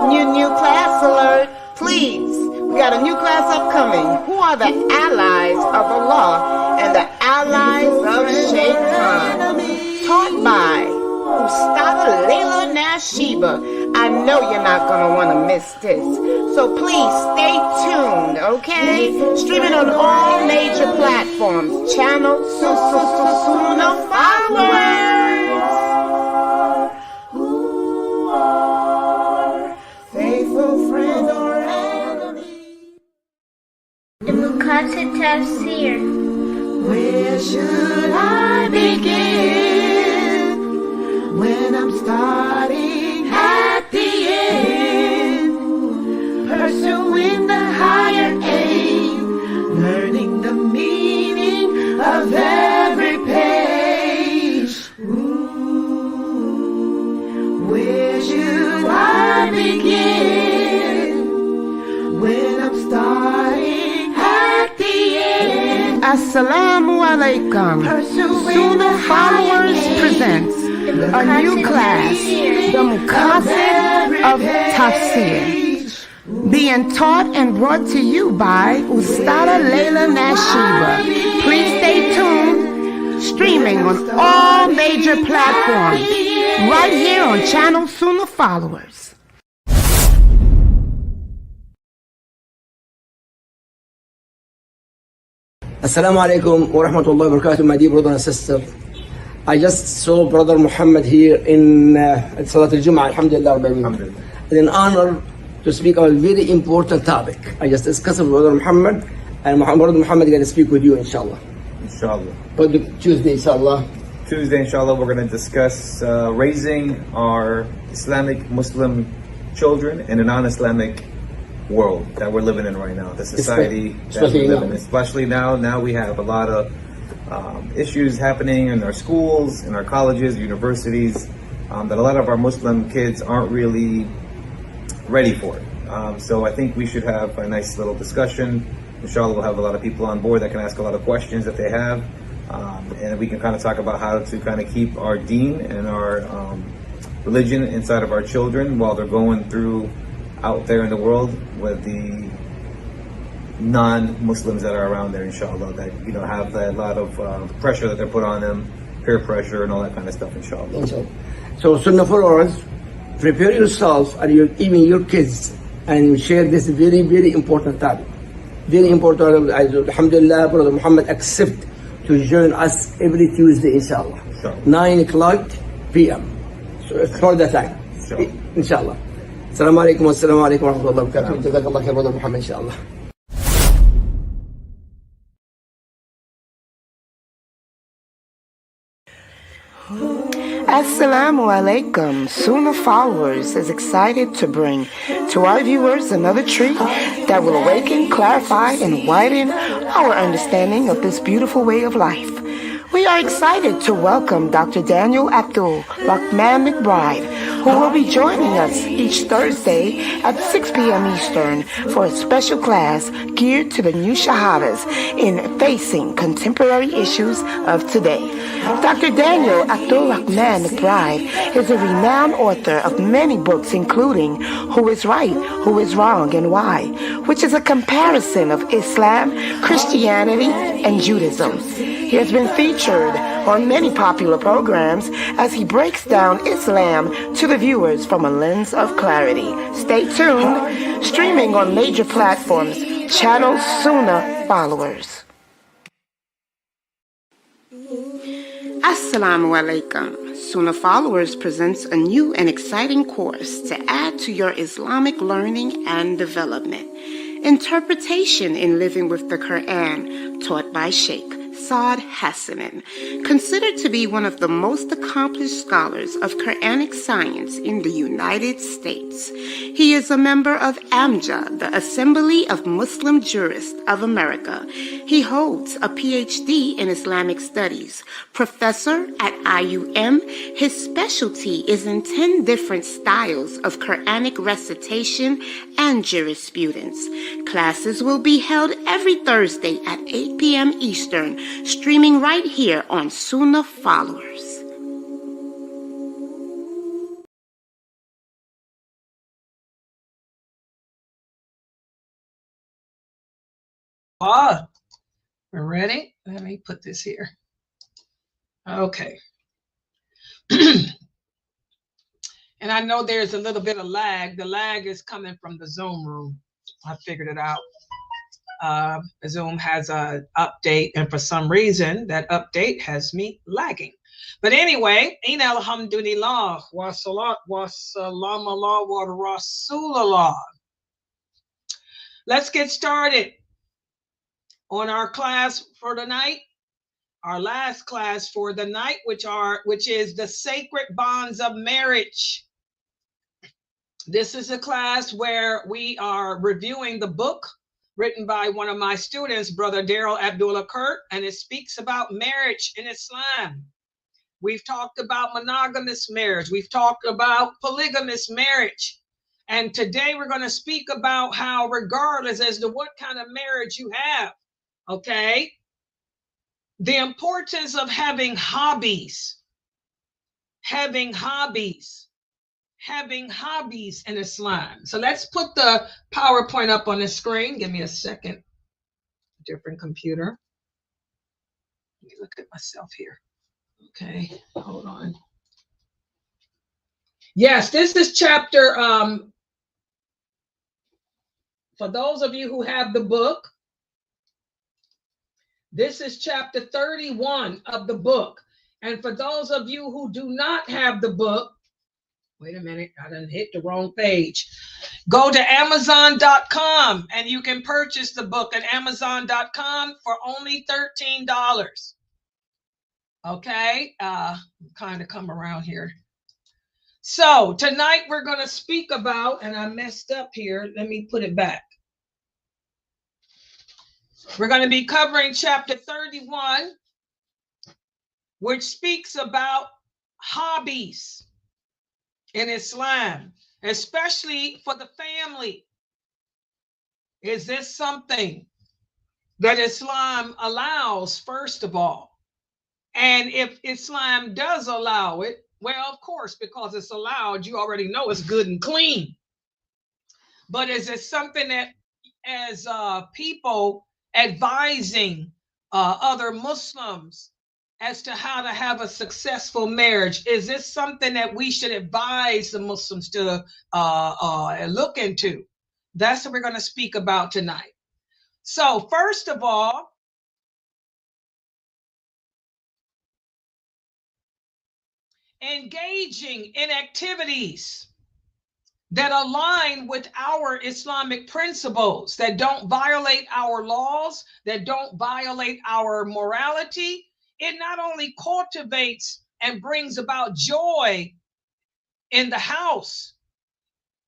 New class alert, please. We got a new class upcoming. Who are the allies of Allah and the allies of Shaitan? Taught by Ustad Layla Nashiba. I know you're not going to want to miss this. So please stay tuned, okay? Streaming on all major platforms. Channel Sunnahfollowers. Who are faithful friends or enemies? The Mukasa Tafsir. Where should I begin when I'm starting at the end, pursuing the higher aim, learning the meaning of every page? Where should I begin when I'm starting at the end? Assalamu alaikum. Sunnahfollowers presents a new class, the Muqasid of Tafsir, being taught and brought to you by Ustada Layla Nashiba. Please stay tuned, streaming on all major platforms, right here on channel Sunnahfollowers. Assalamu alaikum wa rahmatullahi wa barakatuh, my dear brother and sister. I just saw Brother Muhammad here in Salat al-Jum'ah, alhamdulillah. It's an honor to speak on a very important topic. I just discussed with Brother Muhammad, and Brother Muhammad is going to speak with you, inshallah. Inshallah. Tuesday, inshallah. Tuesday, inshallah, we're going to discuss raising our Islamic Muslim children in a non-Islamic world that we're living in right now, the society that we live in. Especially now we have a lot of issues happening in our schools, in our colleges, universities, that a lot of our Muslim kids aren't really ready for it. So I think we should have a nice little discussion. Inshallah, we'll have a lot of people on board that can ask a lot of questions that they have, and we can kind of talk about how to kind of keep our deen and our religion inside of our children while they're going through out there in the world with the non-Muslims that are around there, inshallah, that have a lot of pressure that they're put on them, peer pressure and all that kind of stuff, inshallah. So Sunnah followers, prepare yourself and even your kids, and share this very, very important topic. Very important. Alhamdulillah, Brother Muhammad accept to join us every Tuesday, inshallah. 9 o'clock p.m. So it's for the time, inshallah. Assalamu alaikum wa rahmatullahi wa barakatuh. Jazakallah khair, Brother Muhammad, inshallah. Assalamu alaikum. Sunnahfollowers is excited to bring to our viewers another treat that will awaken, clarify, and widen our understanding of this beautiful way of life. We are excited to welcome Dr. Daniel Abdul Rahman McBride, who will be joining us each Thursday at 6 p.m. Eastern for a special class geared to the new Shahadas in facing contemporary issues of today. Dr. Daniel Abdul Rahman McBride is a renowned author of many books, including Who is Right, Who is Wrong, and Why, which is a comparison of Islam, Christianity, and Judaism. He has been featured on many popular programs as he breaks down Islam to the viewers from a lens of clarity. Stay tuned, streaming on major platforms, channel Sunnahfollowers. Assalamu alaikum. Sunnahfollowers presents a new and exciting course to add to your Islamic learning and development. Interpretation in Living with the Quran, taught by Sheikh Saad Hassanin, considered to be one of the most accomplished scholars of Quranic science in the United States. He is a member of AMJA, the Assembly of Muslim Jurists of America. He holds a PhD in Islamic Studies, professor at IUM. His specialty is in 10 different styles of Quranic recitation and jurisprudence. Classes will be held every Thursday at 8 p.m. Eastern, streaming right here on Sunnahfollowers. We're ready. Let me put this here. Okay. And I know there's a little bit of lag. The lag is coming from the Zoom room. I figured it out. Zoom has an update, and for some reason, that update has me lagging. But anyway, in alhamdulillah, wa salat wa salam Allah wa rasulallah. Let's get started on our class for tonight. Our last class for the night, which is the sacred bonds of marriage. This is a class where we are reviewing the book written by one of my students, Brother Daryl Abdullah Kurt, and it speaks about marriage in Islam. We've talked about monogamous marriage. We've talked about polygamous marriage. And today we're going to speak about how, regardless as to what kind of marriage you have, okay, the importance of having hobbies in Islam. So let's put the PowerPoint up on the screen. Give me a second. Different computer. Let me look at myself here. Okay, hold on. Yes, this is chapter, for those of you who have the book, this is chapter 31 of the book. And for those of you who do not have the book, wait a minute, I done hit the wrong page. Go to Amazon.com and you can purchase the book at Amazon.com for only $13. Okay, kind of come around here. So tonight we're going to speak about, and I messed up here, let me put it back. We're going to be covering chapter 31, which speaks about hobbies in Islam, especially for the family. Is this something that Islam allows, first of all? And if Islam does allow it, well, of course, because it's allowed, you already know it's good and clean. But is it something that, as people advising other Muslims as to how to have a successful marriage, is this something that we should advise the Muslims to look into? That's what we're going to speak about tonight. So first of all, engaging in activities that align with our Islamic principles, that don't violate our laws, that don't violate our morality, it not only cultivates and brings about joy in the house,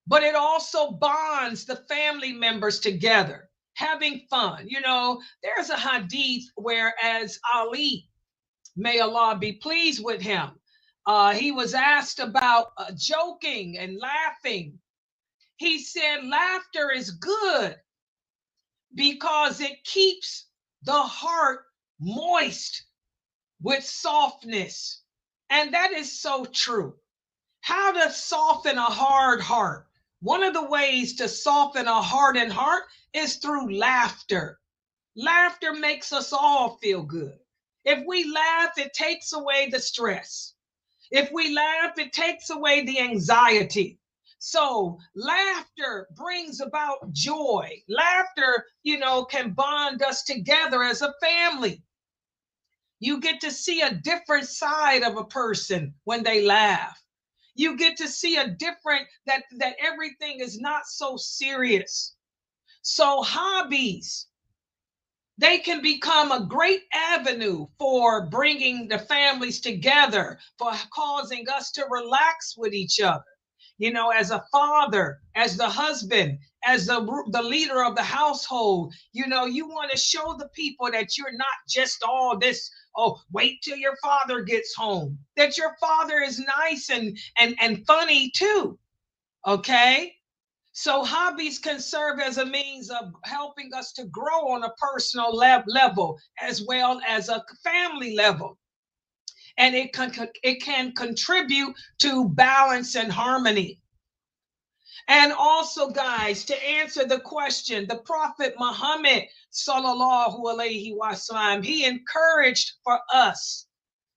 but it also bonds the family members together, having fun. You know, there's a hadith where, as Ali, may Allah be pleased with him, he was asked about joking and laughing. He said, laughter is good because it keeps the heart moist with softness. And that is so true. How to soften a hard heart? One of the ways to soften a hardened heart is through laughter. Laughter makes us all feel good. If we laugh, it takes away the stress. If we laugh, it takes away the anxiety. So laughter brings about joy. Laughter, you know, can bond us together as a family. You get to see a different side of a person when they laugh. You get to see a different, that everything is not so serious. So hobbies, they can become a great avenue for bringing the families together, for causing us to relax with each other. You know, as a father, as the husband, as the leader of the household, you know, you want to show the people that you're not just all this, oh, wait till your father gets home, that your father is nice and funny too. Okay. So hobbies can serve as a means of helping us to grow on a personal level as well as a family level. And it can contribute to balance and harmony. And also, guys, to answer the question, the Prophet Muhammad, sallallahu alaihi wasallam, he encouraged for us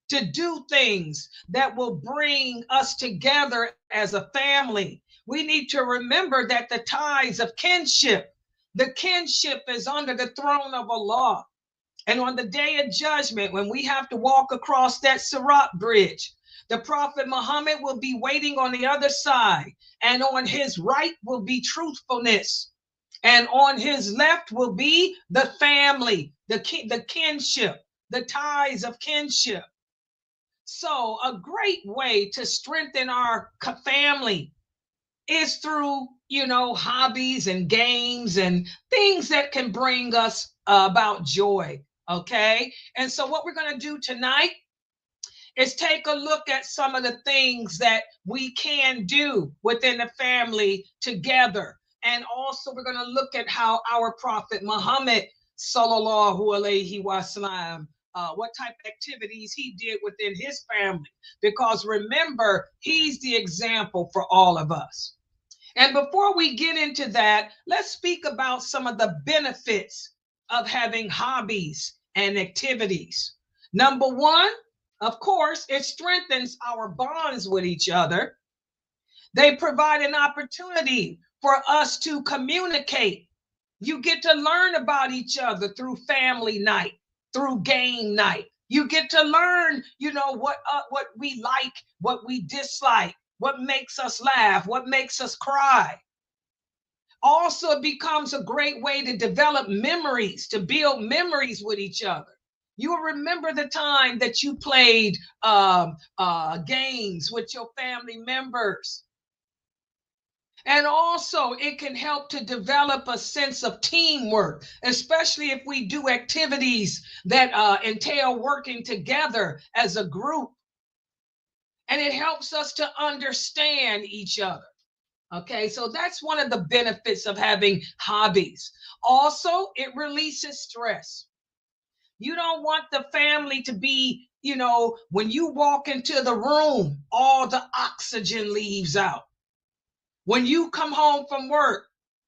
to do things that will bring us together as a family. We need to remember that the ties of kinship, the kinship is under the throne of Allah. And on the day of judgment, when we have to walk across that Sirat bridge, the Prophet Muhammad will be waiting on the other side, and on his right will be truthfulness, and on his left will be the family, the kinship, the ties of kinship. So a great way to strengthen our family is through, hobbies and games and things that can bring us about joy. Okay. And so what we're going to do tonight is take a look at some of the things that we can do within the family together. And also we're going to look at how our Prophet Muhammad, sallallahu alaihi wasallam, what type of activities he did within his family. Because remember, he's the example for all of us. And before we get into that, let's speak about some of the benefits of having hobbies and activities. Number one, of course, it strengthens our bonds with each other. They provide an opportunity for us to communicate. You get to learn about each other through family night, through game night. You get to learn, what we like, what we dislike, what makes us laugh, what makes us cry. Also, it becomes a great way to develop memories, to build memories with each other. You'll remember the time that you played games with your family members. And also, it can help to develop a sense of teamwork, especially if we do activities that entail working together as a group. And it helps us to understand each other. Okay, so that's one of the benefits of having hobbies. Also, it releases stress. You don't want the family to be, when you walk into the room, all the oxygen leaves out. When you come home from work,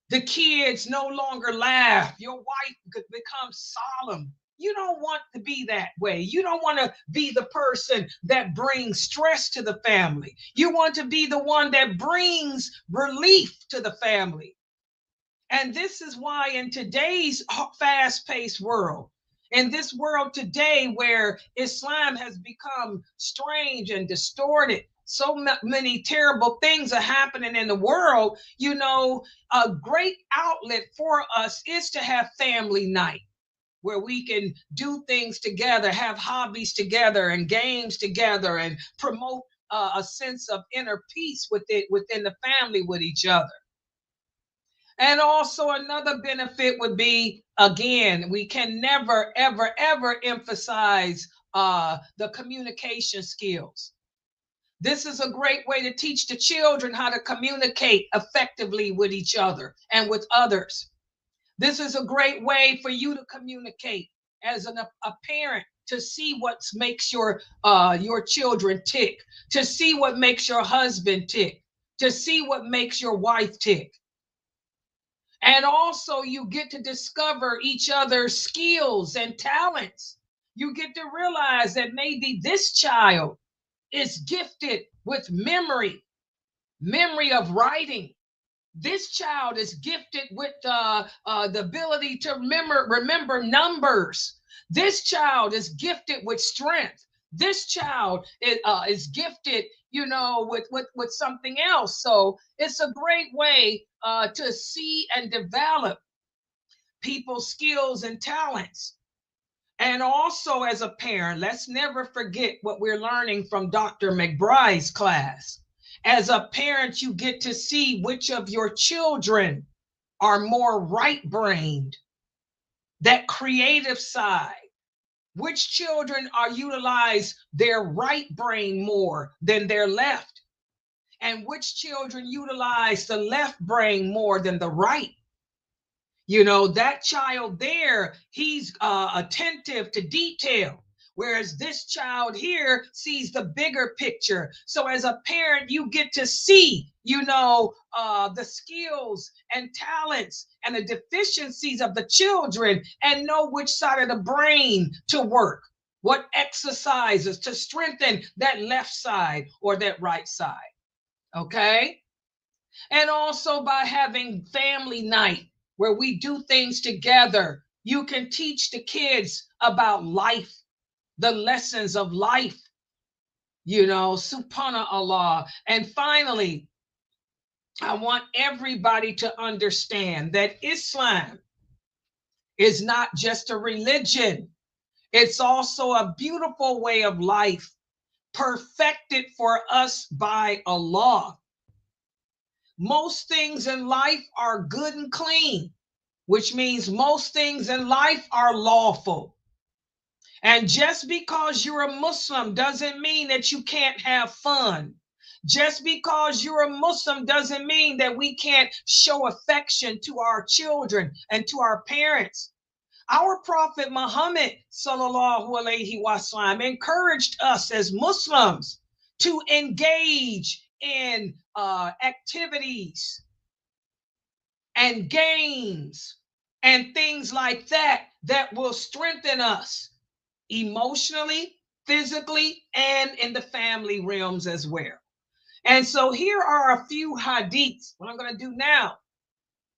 the kids no longer laugh. Your wife could become solemn. You don't want to be that way. You don't want to be the person that brings stress to the family. You want to be the one that brings relief to the family. And this is why in today's fast-paced world, in this world today where Islam has become strange and distorted, so many terrible things are happening in the world, a great outlet for us is to have family night, where we can do things together, have hobbies together and games together, and promote a sense of inner peace within the family with each other. And also another benefit would be, again, we can never, ever, ever emphasize the communication skills. This is a great way to teach the children how to communicate effectively with each other and with others. This is a great way for you to communicate as a parent, to see what makes your children tick, to see what makes your husband tick, to see what makes your wife tick. And also you get to discover each other's skills and talents. You get to realize that maybe this child is gifted with memory of writing. This child is gifted with the ability to remember numbers. This child is gifted with strength. This child is gifted, with something else. So it's a great way to see and develop people's skills and talents. And also, as a parent, let's never forget what we're learning from Dr. McBride's class. As a parent, you get to see which of your children are more right-brained, that creative side. Which children are utilize their right brain more than their left, and which children utilize the left brain more than the right. That child there, he's attentive to detail. Whereas this child here sees the bigger picture. So as a parent, you get to see, the skills and talents and the deficiencies of the children and know which side of the brain to work, what exercises to strengthen that left side or that right side. Okay. And also by having family night where we do things together, you can teach the kids about life, the lessons of life, subhanallah. And finally, I want everybody to understand that Islam is not just a religion. It's also a beautiful way of life, perfected for us by Allah. Most things in life are good and clean, which means most things in life are lawful. And just because you're a Muslim doesn't mean that you can't have fun. Just because you're a Muslim doesn't mean that we can't show affection to our children and to our parents. Our Prophet Muhammad sallallahu alaihi wasallam encouraged us as Muslims to engage in activities and games and things like that that will strengthen us emotionally, physically, and in the family realms as well. And so here are a few hadiths, what I'm going to do now,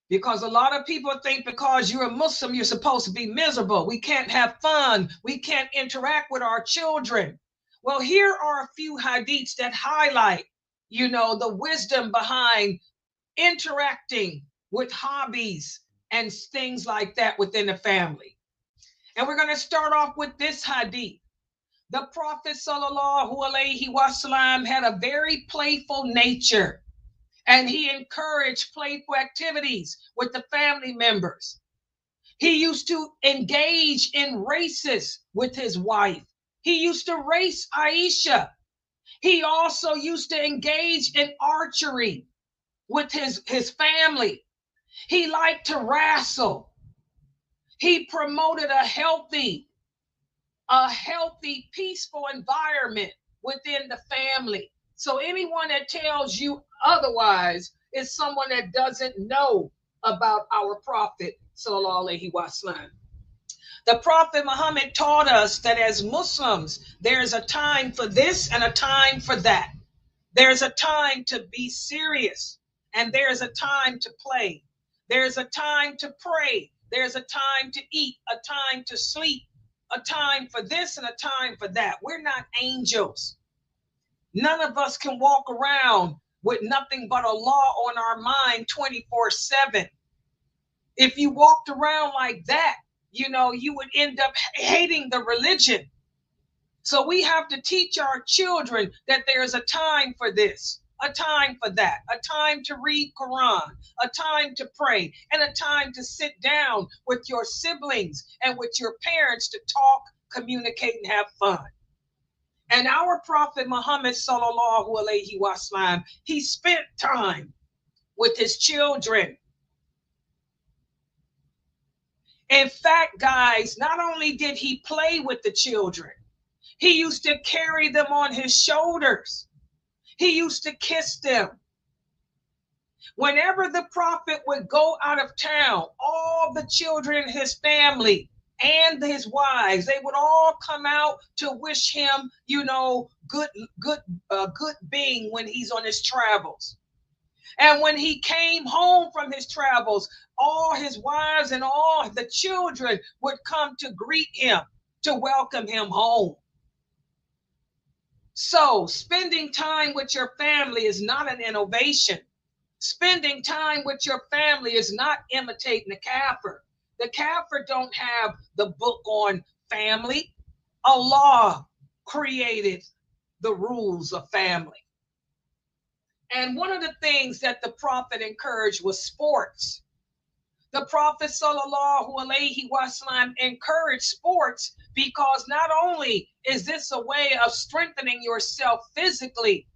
because a lot of people think because you're a Muslim, you're supposed to be miserable. We can't have fun. We can't interact with our children. Well, here are a few hadiths that highlight, the wisdom behind interacting with hobbies and things like that within the family. And we're going to start off with this hadith. The Prophet sallallahu alaihi wasallam had a very playful nature, and he encouraged playful activities with the family members. He used to engage in races with his wife. He used to race Aisha. He also used to engage in archery with his family. He liked to wrestle. He promoted a healthy, peaceful environment within the family. So anyone that tells you otherwise is someone that doesn't know about our Prophet sallallahu alaihi wasallam. The Prophet Muhammad taught us that as Muslims, there is a time for this and a time for that. There's a time to be serious, and there's a time to play. There's a time to pray. There's a time to eat, a time to sleep, a time for this and a time for that. We're not angels. None of us can walk around with nothing but Allah on our mind 24/7. If you walked around like that, you would end up hating the religion. So we have to teach our children that there's a time for this, a time for that, a time to read Quran, a time to pray, and a time to sit down with your siblings and with your parents to talk, communicate, and have fun. And our Prophet Muhammad sallallahu alaihi wasallam, he spent time with his children. In fact, guys, not only did he play with the children, he used to carry them on his shoulders. He used to kiss them. Whenever the Prophet would go out of town, all the children in his family and his wives, they would all come out to wish him, good being when he's on his travels. And when he came home from his travels, all his wives and all the children would come to greet him, to welcome him home. So spending time with your family is not an innovation. Spending time with your family is not imitating the Kafir. The Kafir don't have the book on family. Allah created the rules of family. And one of the things that the Prophet encouraged was sports. The Prophet sallallahu alaihi wasallam encouraged sports because not only is this a way of strengthening yourself physically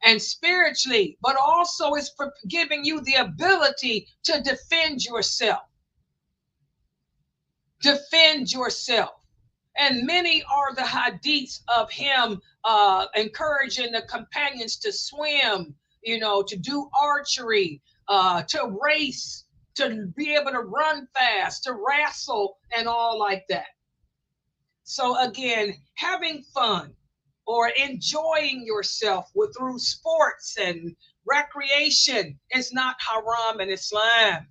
and spiritually, but also it's for giving you the ability to defend yourself. Defend yourself. And many are the hadiths of him encouraging the companions to swim, to do archery, to race, to be able to run fast, to wrestle, and all like that. So again, having fun or enjoying yourself through sports and recreation is not haram in Islam.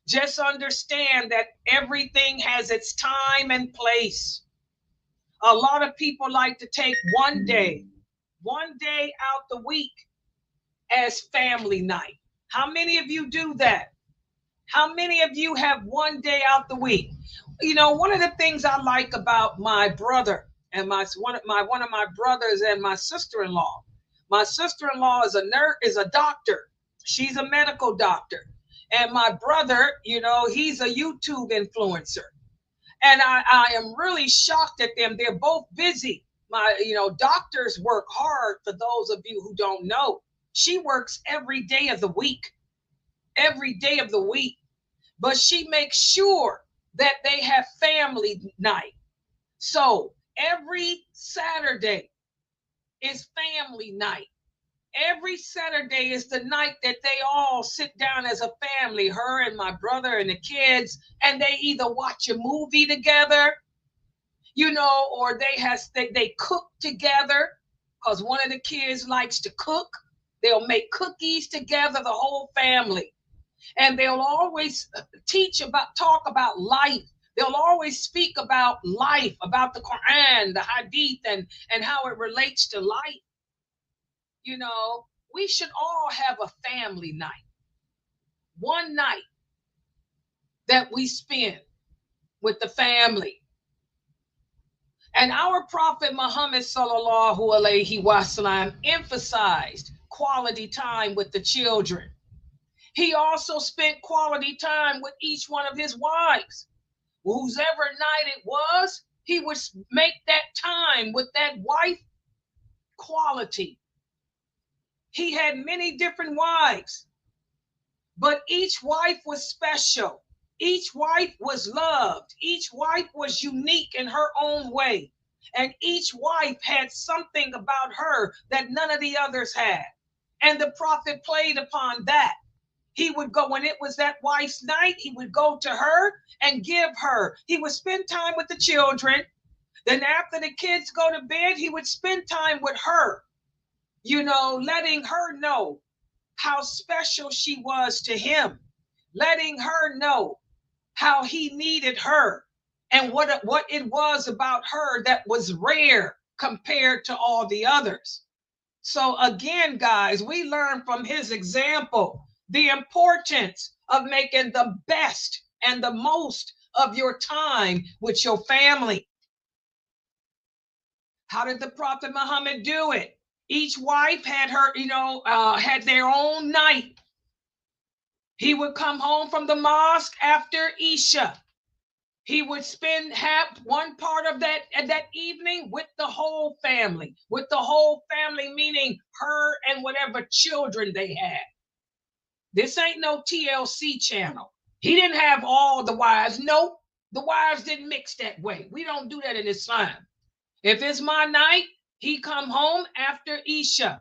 Just understand that everything has its time and place. A lot of people like to take one day out the week as family night. How many of you do that? How many of you have one day out the week? One of the things I like about my brother and one of my brothers and my sister-in-law. My sister-in-law is a doctor. She's a medical doctor. And my brother, he's a YouTube influencer. And I am really shocked at them. They're both busy. Doctors work hard, for those of you who don't know. She works every day of the week. Every day of the week. But she makes sure that they have family night. So every Saturday is family night. Every Saturday is the night that they all sit down as a family, her and my brother and the kids, and they either watch a movie together, or they cook together, because one of the kids likes to cook. They'll make cookies together, the whole family. And they'll always talk about life. They'll always speak about life, about the Quran, the Hadith, and how it relates to life. We should all have a family night. One night that we spend with the family. And our Prophet Muhammad sallallahu alaihi wasallam emphasized quality time with the children. He also spent quality time with each one of his wives. Whosever night it was, he would make that time with that wife quality. He had many different wives, but each wife was special. Each wife was loved. Each wife was unique in her own way. And each wife had something about her that none of the others had. And the Prophet played upon that. He would go, when it was that wife's night, he would go to her and give her. He would spend time with the children. Then after the kids go to bed, he would spend time with her, letting her know how special she was to him, letting her know how he needed her and what it was about her that was rare compared to all the others. So again, guys, we learn from his example the importance of making the best and the most of your time with your family. How did the Prophet Muhammad do it? Each wife had had their own night. He would come home from the mosque after Isha. He would spend one part of that evening with the whole family. With the whole family, meaning her and whatever children they had. This ain't no TLC channel. He didn't have all the wives. Nope. The wives didn't mix that way. We don't do that in Islam. If it's my night, he come home after Isha.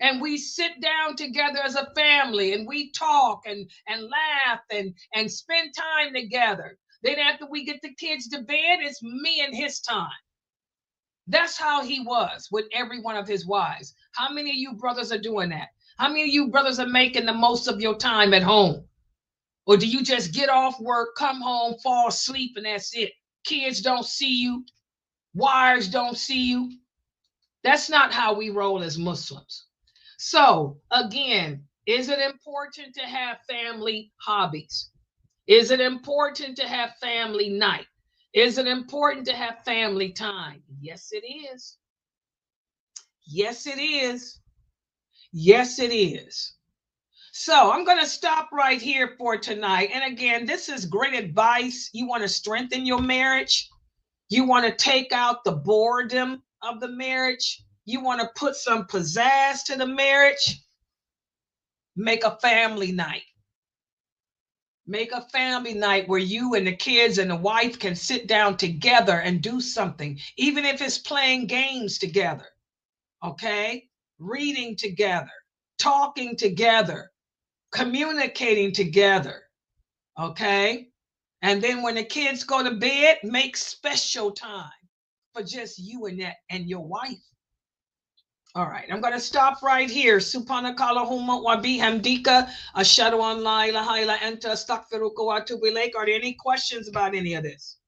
And we sit down together as a family and we talk and laugh and spend time together. Then after we get the kids to bed, it's me and his time. That's how he was with every one of his wives. How many of you brothers are doing that? How many of you brothers are making the most of your time at home? Or do you just get off work, come home, fall asleep, and that's it? Kids don't see you. Wives don't see you. That's not how we roll as Muslims. So again, is it important to have family hobbies? Is it important to have family night? Is it important to have family time? Yes, it is. Yes, it is. Yes, it is. So I'm going to stop right here for tonight. And again, this is great advice. You want to strengthen your marriage. You want to take out the boredom of the marriage. You want to put some pizzazz to the marriage. Make a family night. Make a family night where you and the kids and the wife can sit down together and do something, even if it's playing games together, okay? Reading together, talking together, communicating together, okay? And then when the kids go to bed, make special time for just you and your wife. All right, I'm going to stop right here. Subhanaka Allahumma wa bihamdika ashhadu an la ilaha illa anta astaghfiruka wa atubu ilaik. Are there any questions about any of this?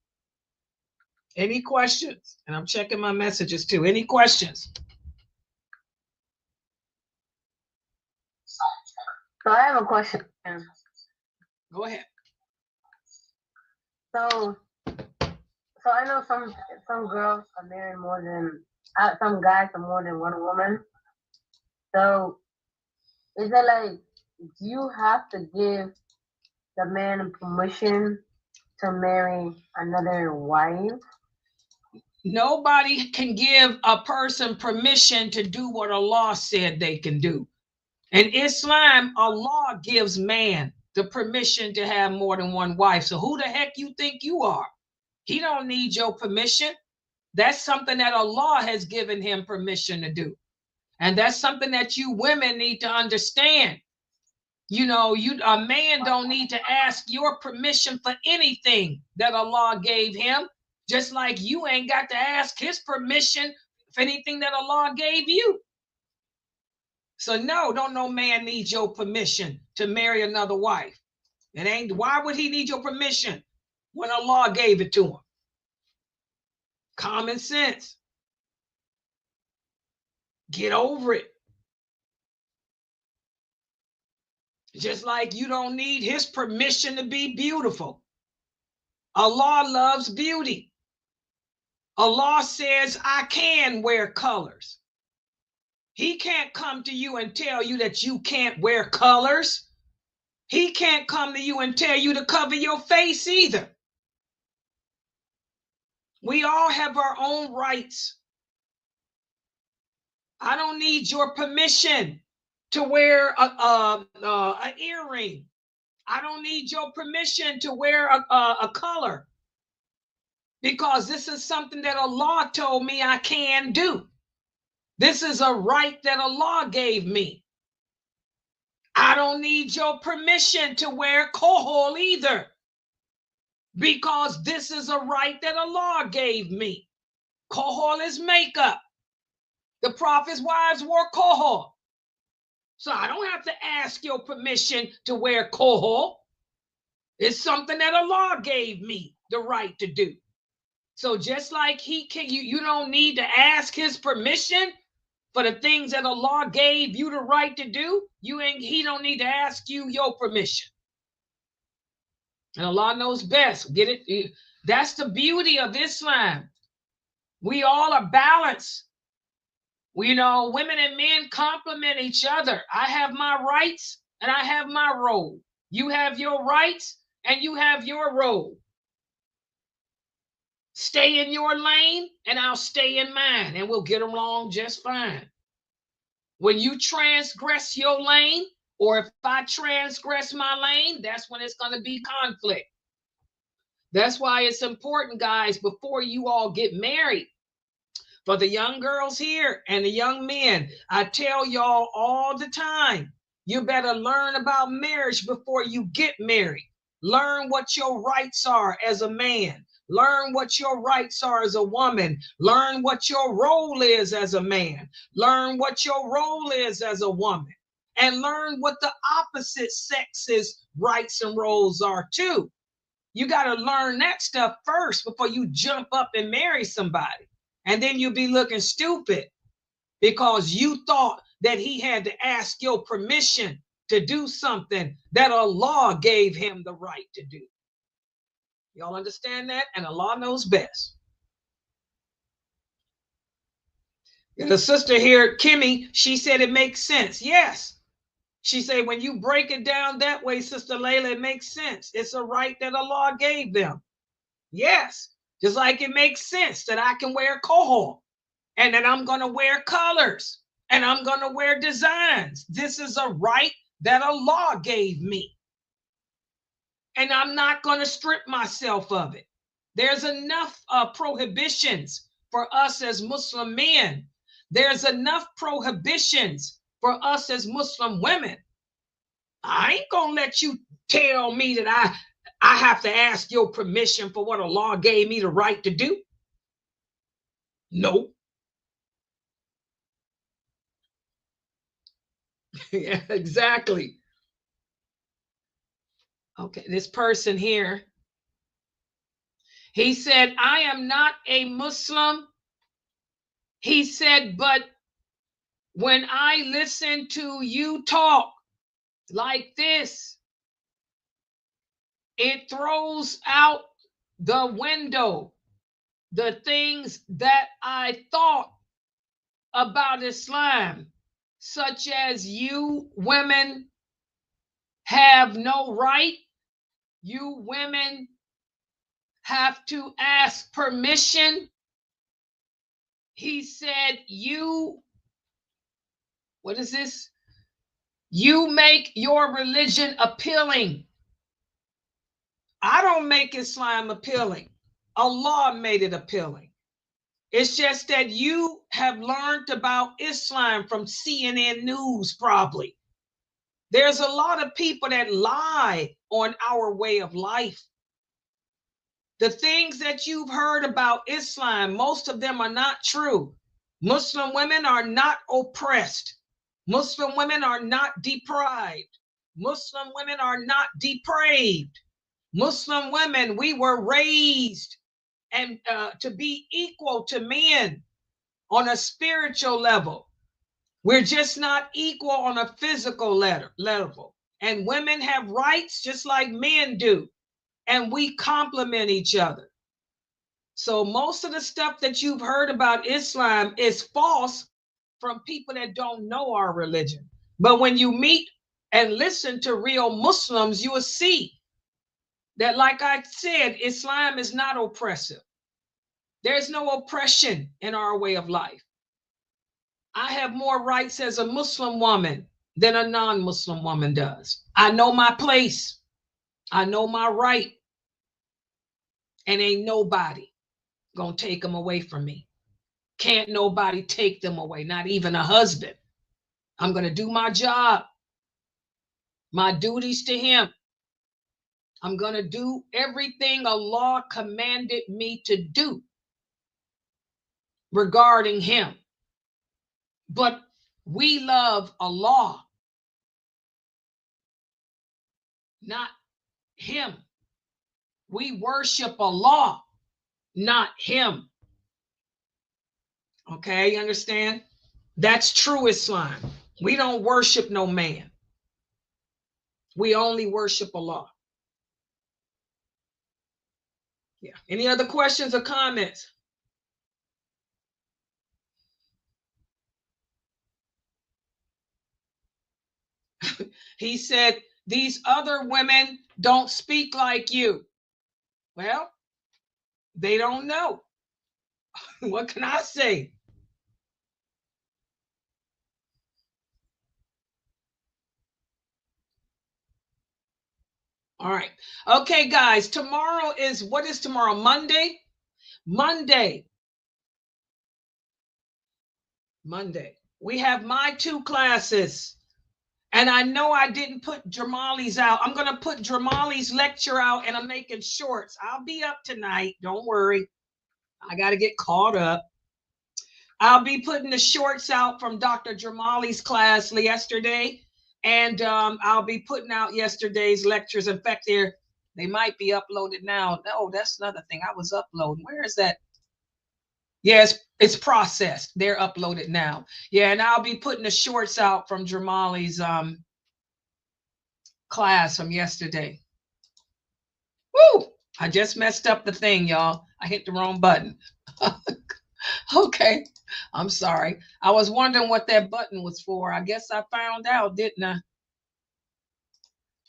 Any questions? And I'm checking my messages too. Any questions? So I have a question. Go ahead. So I know some girls are marrying more than some guys are more than one woman. So is it like you have to give the man permission to marry another wife? Nobody can give a person permission to do what Allah said they can do. In Islam, Allah gives man the permission to have more than one wife. So who the heck you think you are? He don't need your permission. That's something that Allah has given him permission to do. And that's something that you women need to understand. You know, a man don't need to ask your permission for anything that Allah gave him, just like you ain't got to ask his permission for anything that Allah gave you. So no man needs your permission to marry another wife. Why would he need your permission when Allah gave it to him? Common sense. Get over it. Just like you don't need his permission to be beautiful. Allah loves beauty. Allah says, I can wear colors. He can't come to you and tell you that you can't wear colors. He can't come to you and tell you to cover your face either. We all have our own rights. I don't need your permission to wear an earring. I don't need your permission to wear a color, because this is something that Allah told me I can do. This is a right that Allah gave me. I don't need your permission to wear kohol either, because this is a right that Allah gave me. Kohol is makeup. The Prophet's wives wore kohol. So I don't have to ask your permission to wear kohol. It's something that Allah gave me the right to do. So just like he can, you don't need to ask his permission for the things that Allah gave you the right to do. He don't need to ask you your permission. And Allah knows best. Get it? That's the beauty of Islam. We all are balanced. Women and men complement each other. I have my rights and I have my role. You have your rights and you have your role. Stay in your lane and I'll stay in mine, and we'll get along just fine. When you transgress your lane, or if I transgress my lane, that's when it's going to be conflict. That's why it's important, guys, before you all get married, for the young girls here and the young men, I tell y'all all the time, you better learn about marriage before you get married. Learn what your rights are as a man. Learn what your rights are as a woman. Learn what your role is as a man. Learn what your role is as a woman. And learn what the opposite sex's rights and roles are too. You got to learn that stuff first before you jump up and marry somebody. And then you'll be looking stupid because you thought that he had to ask your permission to do something that Allah gave him the right to do. Y'all understand that? And Allah knows best. And the sister here, Kimmy, she said it makes sense. Yes. She said, when you break it down that way, Sister Layla, it makes sense. It's a right that Allah gave them. Yes. Just like it makes sense that I can wear kohol and that I'm going to wear colors and I'm going to wear designs. This is a right that Allah gave me. And I'm not going to strip myself of it. There's enough prohibitions for us as Muslim men. There's enough prohibitions for us as Muslim women. I ain't going to let you tell me that I have to ask your permission for what Allah gave me the right to do. No. Yeah, exactly. Okay, this person here, he said, I am not a Muslim. He said, but when I listen to you talk like this, it throws out the window the things that I thought about Islam, such as you women have no right. You women have to ask permission. He said, what is this? You make your religion appealing. I don't make Islam appealing. Allah made it appealing. It's just that you have learned about Islam from CNN News, probably. There's a lot of people that lie on our way of life. The things that you've heard about Islam, most of them are not true. Muslim women are not oppressed. Muslim women are not deprived. Muslim women are not depraved. Muslim women, we were raised and to be equal to men on a spiritual level. We're just not equal on a physical level. And women have rights just like men do. And we complement each other. So most of the stuff that you've heard about Islam is false from people that don't know our religion. But when you meet and listen to real Muslims, you will see that, like I said, Islam is not oppressive. There's no oppression in our way of life. I have more rights as a Muslim woman than a non-Muslim woman does. I know my place. I know my right. And ain't nobody gonna take them away from me. Can't nobody take them away, not even a husband. I'm gonna do my job, my duties to him. I'm gonna do everything Allah commanded me to do regarding him. But we love Allah, not him. We worship Allah, not him. Okay, you understand? That's true Islam. We don't worship no man. We only worship Allah. Yeah. Any other questions or comments? He said, these other women don't speak like you. Well, they don't know. What can I say? All right. Okay, guys, tomorrow is, what is tomorrow? Monday? Monday. We have my 2 classes. And I know I didn't put Jamali's out. I'm going to put Jamali's lecture out, and I'm making shorts. I'll be up tonight. Don't worry. I got to get caught up. I'll be putting the shorts out from Dr. Jamali's class yesterday. And I'll be putting out yesterday's lectures. In fact, they might be uploaded now. Oh, that's another thing. I was uploading. Where is that? Yes, it's processed. They're uploaded now. Yeah, and I'll be putting the shorts out from Jamali's class from yesterday. Woo! I just messed up the thing, y'all. I hit the wrong button. Okay, I'm sorry. I was wondering what that button was for. I guess I found out, didn't I?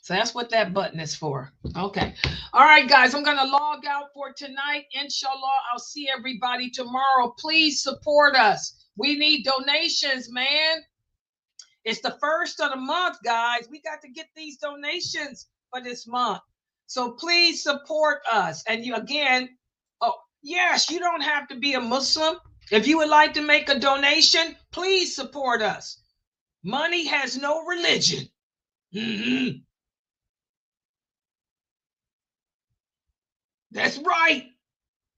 So that's what that button is for. Okay. All right, guys, I'm going to log out for tonight. Inshallah, I'll see everybody tomorrow. Please support us. We need donations, man. It's the first of the month, guys. We got to get these donations for this month. So please support us. And you again, oh yes, you don't have to be a Muslim. If you would like to make a donation, please support us. Money has no religion. Mm-hmm. That's right.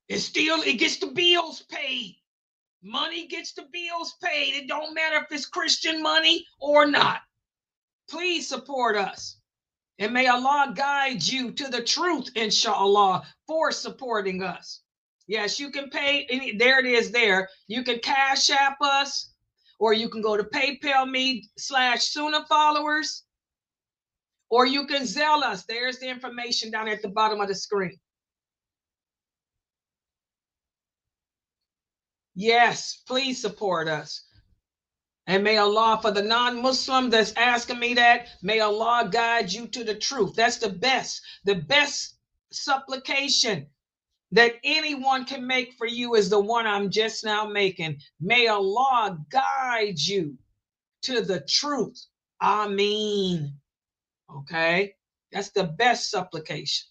It gets the bills paid. Money gets the bills paid. It don't matter if it's Christian money or not. Please support us. And may Allah guide you to the truth, inshallah, for supporting us. Yes, you can pay. There it is there. You can Cash App us, or you can go to PayPal me/Sunnahfollowers, or you can Zelle us. There's the information down at the bottom of the screen. Yes, please support us. And may Allah, for the non-Muslim that's asking me that, may Allah guide you to the truth. That's the best supplication that anyone can make for you is the one I'm just now making. May Allah guide you to the truth. Ameen. Okay? That's the best supplication.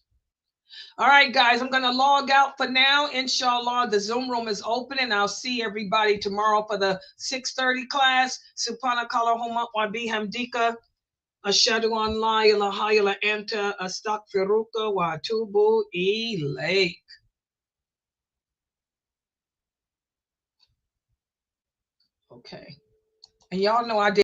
All right, guys, I'm going to log out for now. Inshallah, the Zoom room is open, and I'll see everybody tomorrow for the 6:30 class. Subhanakallahumma wa bihamdika. Ashhadu an la ilaha illa anta astaghfiruka wa atubu ilayk. Okay. And y'all know I did